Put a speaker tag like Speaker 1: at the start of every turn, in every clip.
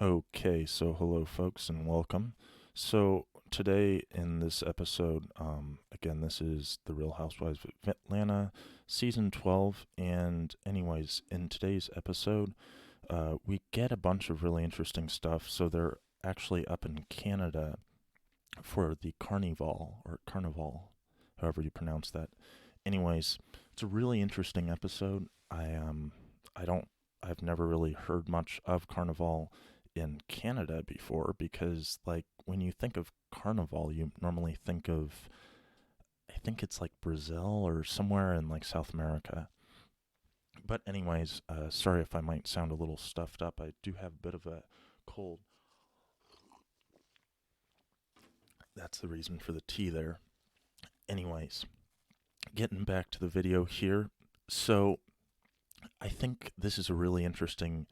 Speaker 1: Okay, so hello, folks, and welcome. So, today in this episode, again, this is the Real Housewives of Atlanta, season 12. And, anyways, in today's episode, we get a bunch of really interesting stuff. So, they're actually up in Canada for the Carnival, or Carnival, however you pronounce that. Anyways, it's a really interesting episode. I don't I've never really heard much of Carnival in Canada before because like when you think of Carnival, you normally think of I think it's like Brazil or somewhere in like South America. But anyways, sorry if I might sound a little stuffed up. I do have a bit of a cold. That's the reason for the tea there. Anyways, getting back to the video here. So, I think this is a really interesting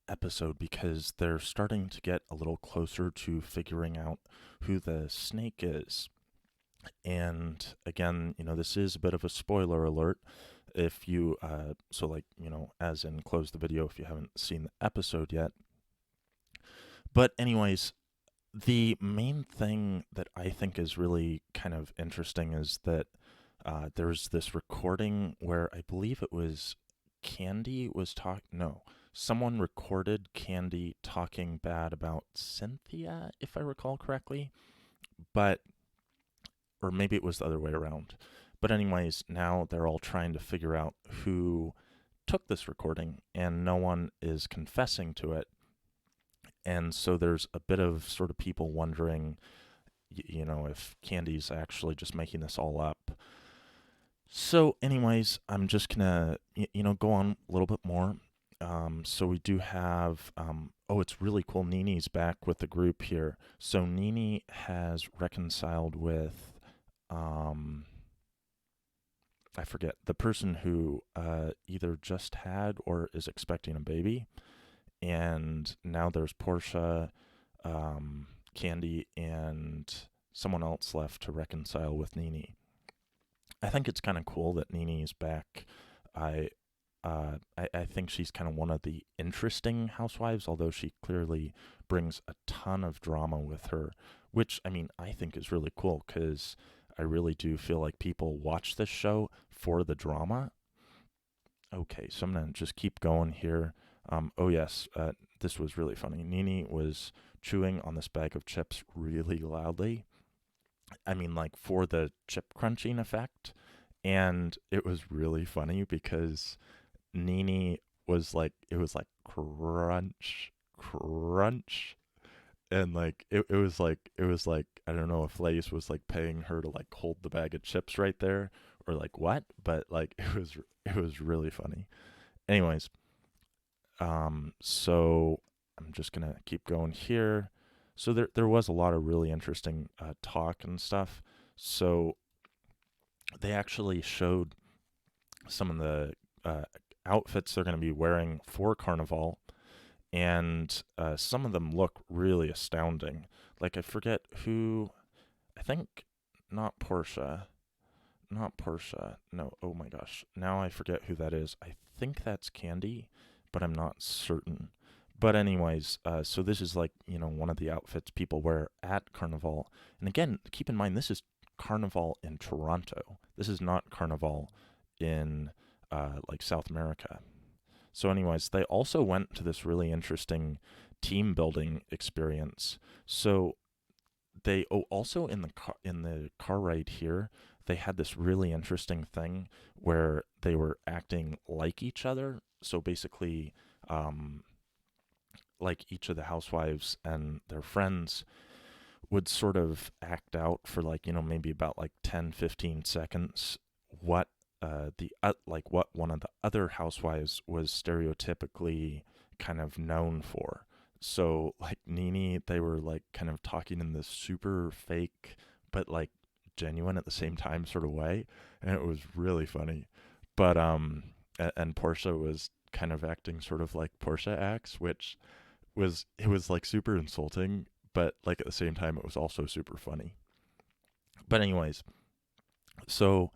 Speaker 1: episode because they're starting to get a little closer to figuring out who the snake is. And again, this is a bit of a spoiler alert. If you, as in close the video if you haven't seen the episode yet. But, anyways, the main thing that I think is really kind of interesting is that there's this recording where I believe it was Candy was talking. No, someone recorded Candy talking bad about Cynthia, if I recall correctly. But, or maybe it was the other way around. But, anyways, now they're all trying to figure out who took this recording, and no one is confessing to it. And so there's a bit of sort of people wondering, if Candy's actually just making this all up. So, anyways, I'm just gonna go on a little bit more. So we do have. Oh, it's really cool. Nini's back with the group here. So Nini has reconciled with. I forget the person who either just had or is expecting a baby, and now there's Portia, Candy, and someone else left to reconcile with Nini. I think it's kind of cool that Nini's back. I I think she's kind of one of the interesting housewives, although she clearly brings a ton of drama with her, which I mean I think is really cool because I really do feel like people watch this show for the drama. Okay, so I'm gonna just keep going here. Oh yes, this was really funny. Nini was chewing on this bag of chips really loudly. I mean, like for the chip crunching effect. And it was really funny because Nini was like, it was like crunch, crunch. And like, it was like, I don't know if Lace was like paying her to like hold the bag of chips right there or like what, but like, it was really funny. Anyways, so I'm just gonna keep going here. So there was a lot of really interesting talk and stuff. So they actually showed some of the outfits they're going to be wearing for Carnival, and some of them look really astounding. Like I forget who, I think not Portia, not Portia. No, oh my gosh, now I forget who that is. I think that's Candy, but I'm not certain. But anyways, so this is like one of the outfits people wear at Carnival, and again, keep in mind this is Carnival in Toronto. This is not Carnival in like South America. So, anyways, they also went to this really interesting team building experience. So they also in the car ride here, they had this really interesting thing where they were acting like each other. So basically, um, like each of the housewives and their friends would sort of act out for like maybe about like 10, 15 seconds what like what one of the other housewives was stereotypically kind of known for. So like Nini, they were like kind of talking in this super fake but like genuine at the same time sort of way, and it was really funny. But and Portia was kind of acting sort of like Portia acts, which it was like super insulting, but like at the same time it was also super funny. But anyways, so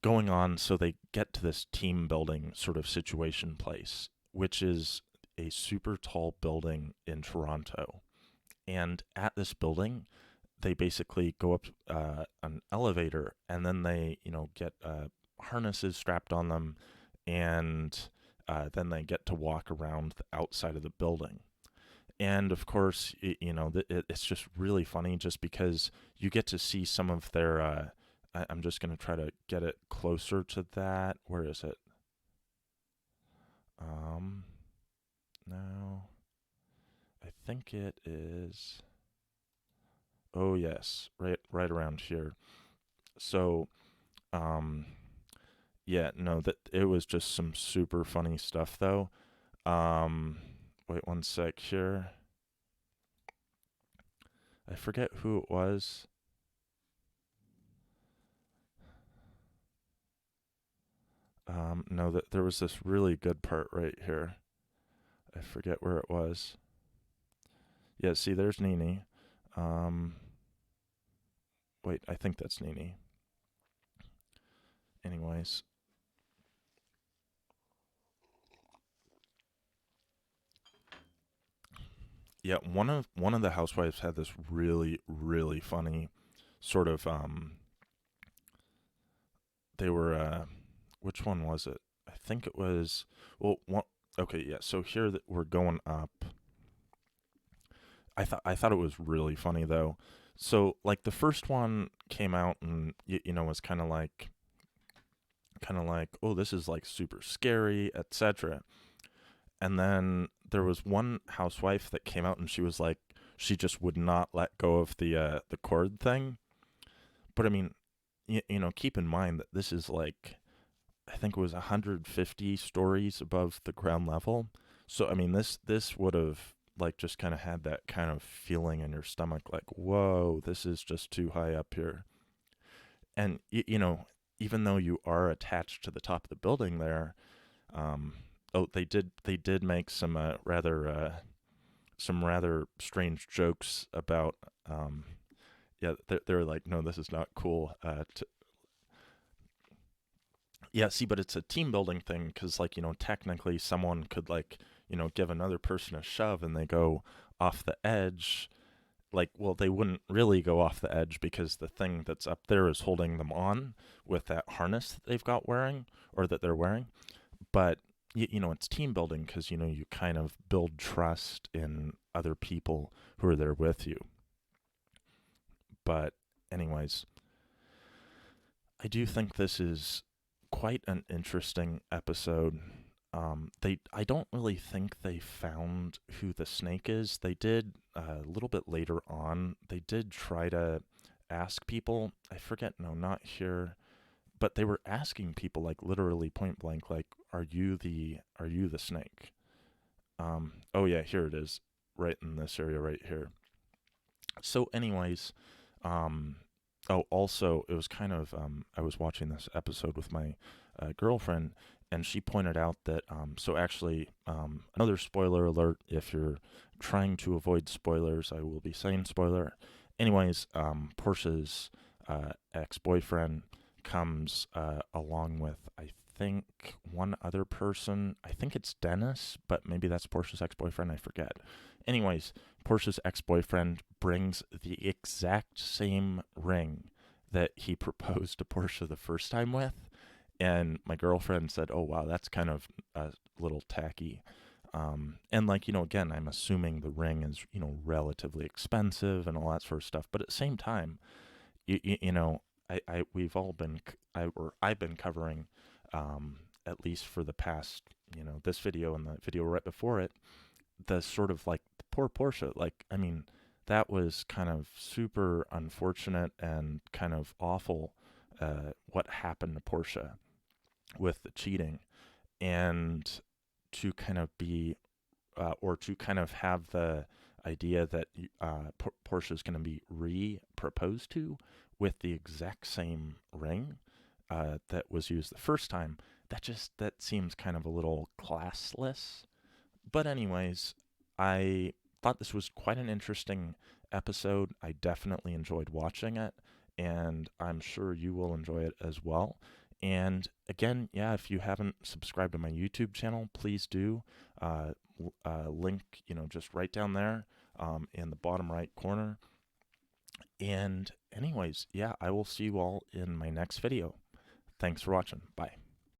Speaker 1: going on, so they get to this team building sort of situation place, which is a super tall building in Toronto. And at this building, they basically go up an elevator, and then they, get harnesses strapped on them, and then they get to walk around the outside of the building. And of course, it's just really funny just because you get to see some of their. I'm just going to try to get it closer to that. Where is it? No, I think it is. Oh yes, right around here. So, um, yeah, no, that it was just some super funny stuff though. Um, Wait one sec here. I forget who it was. No, that there was this really good part right here. I forget where it was. Yeah, see, there's Nini. Um, Wait, I think that's Nini. Anyways, yeah, one of the housewives had this really really funny sort of they were which one was it? I think it was well one okay, yeah. So here that we're going up. I thought it was really funny though. So like the first one came out and was kind of like oh, this is like super scary, etc. And then there was one housewife that came out and she was like she just would not let go of the cord thing. But I mean, keep in mind that this is like I think it was 150 stories above the ground level. So I mean, this would have like just kind of had that kind of feeling in your stomach, like whoa, this is just too high up here. And even though you are attached to the top of the building there, um, oh, they did make some rather strange jokes about yeah, they're like, no, this is not cool. Yeah, see, but it's a team building thing because, like, technically someone could, like, give another person a shove and they go off the edge. Like, well, they wouldn't really go off the edge because the thing that's up there is holding them on with that harness that they've got wearing or that they're wearing. But, it's team building because, you kind of build trust in other people who are there with you. But, anyways, I do think this is quite an interesting episode. I don't really think they found who the snake is. They did a little bit later on. They did try to ask people. I forget. No, not here. But they were asking people like literally point blank, like, "Are you the snake?" Oh yeah, here it is, right in this area right here. So, anyways, um, oh, also, it was kind of, I was watching this episode with my girlfriend, and she pointed out that, so actually, another spoiler alert, if you're trying to avoid spoilers, I will be saying spoiler. Anyways, Portia's ex boyfriend comes along with, I think, one other person. I think it's Dennis, but maybe that's Portia's ex boyfriend. I forget. Anyways, Portia's ex boyfriend brings the exact same ring that he proposed to Portia the first time with. And my girlfriend said, "Oh, wow, that's kind of a little tacky." And, like, again, I'm assuming the ring is, relatively expensive and all that sort of stuff. But at the same time, you know, we've all been, I've been covering, at least for the past, this video and the video right before it, the sort of like poor Portia. Like, I mean, that was kind of super unfortunate and kind of awful. What happened to Portia with the cheating, and to kind of be, or to kind of have the idea that Portia's going to be re-proposed to with the exact same ring that was used the first time. That seems kind of a little classless. But anyways, I thought this was quite an interesting episode. I definitely enjoyed watching it, and I'm sure you will enjoy it as well. And again, yeah, if you haven't subscribed to my YouTube channel, please do. link, just right down there in the bottom right corner. And anyways, yeah, I will see you all in my next video. Thanks for watching. Bye.